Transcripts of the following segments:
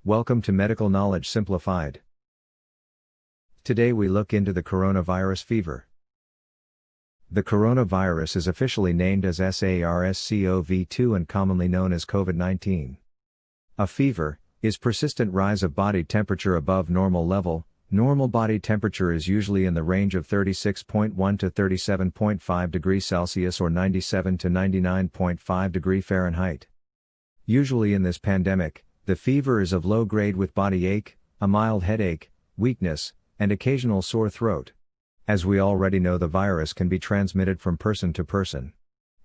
Welcome to Medical Knowledge Simplified. Today we look into the coronavirus fever. The coronavirus is officially named as SARS-CoV-2 and commonly known as COVID-19. A fever is persistent rise of body temperature above normal level. Normal body temperature is usually in the range of 36.1 to 37.5 degrees Celsius or 97 to 99.5 degree Fahrenheit. Usually in this pandemic, the fever is of low grade with body ache, a mild headache, weakness, and occasional sore throat. As we already know, the virus can be transmitted from person to person.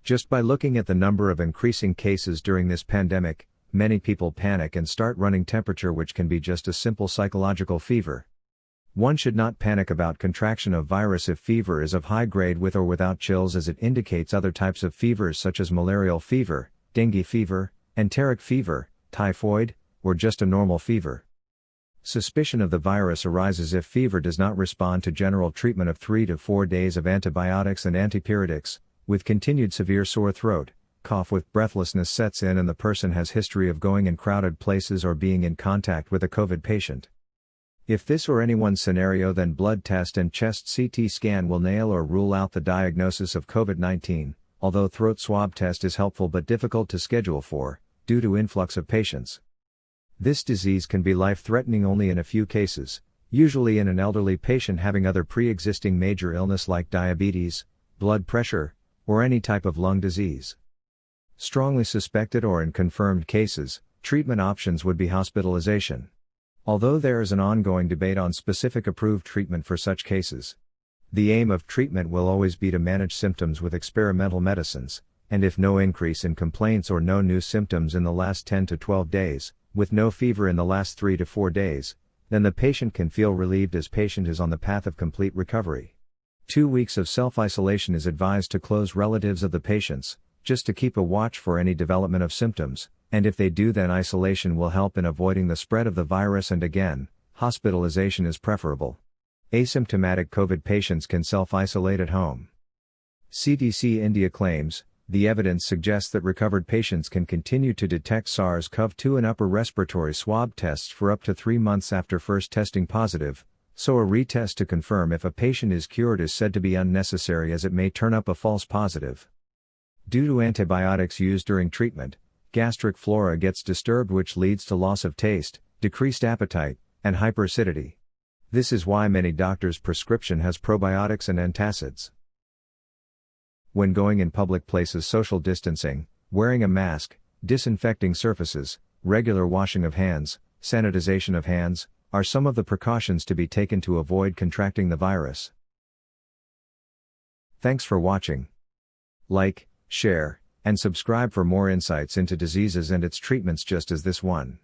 Just by looking at the number of increasing cases during this pandemic, many people panic and start running temperature, which can be just a simple psychological fever. One should not panic about contraction of virus if fever is of high grade with or without chills, as it indicates other types of fevers such as malarial fever, dengue fever, enteric fever, typhoid, or just a normal fever. Suspicion of the virus arises if fever does not respond to general treatment of 3 to 4 days of antibiotics and antipyretics, with continued severe sore throat, cough with breathlessness sets in, and the person has history of going in crowded places or being in contact with a COVID patient. If this or anyone's scenario, then blood test and chest CT scan will nail or rule out the diagnosis of COVID-19, although throat swab test is helpful but difficult to schedule for, due to influx of patients. This disease can be life-threatening only in a few cases, usually in an elderly patient having other pre-existing major illness like diabetes, blood pressure, or any type of lung disease. Strongly suspected or in confirmed cases, treatment options would be hospitalization. Although there is an ongoing debate on specific approved treatment for such cases. The aim of treatment will always be to manage symptoms with experimental medicines, and if no increase in complaints or no new symptoms in the last 10 to 12 days, with no fever in the last 3 to 4 days, then the patient can feel relieved as patient is on the path of complete recovery. 2 weeks of self-isolation is advised to close relatives of the patients, just to keep a watch for any development of symptoms, and if they do, then isolation will help in avoiding the spread of the virus, and again, hospitalization is preferable. Asymptomatic COVID patients can self-isolate at home. CDC India claims, the evidence suggests that recovered patients can continue to detect SARS-CoV-2 in upper respiratory swab tests for up to 3 months after first testing positive, so a retest to confirm if a patient is cured is said to be unnecessary, as it may turn up a false positive. Due to antibiotics used during treatment, gastric flora gets disturbed, which leads to loss of taste, decreased appetite, and hyperacidity. This is why many doctors' prescription has probiotics and antacids. When going in public places, social distancing, wearing a mask, disinfecting surfaces, regular washing of hands, sanitization of hands, are some of the precautions to be taken to avoid contracting the virus. Thanks for watching. Like, share, and subscribe for more insights into diseases and its treatments just as this one.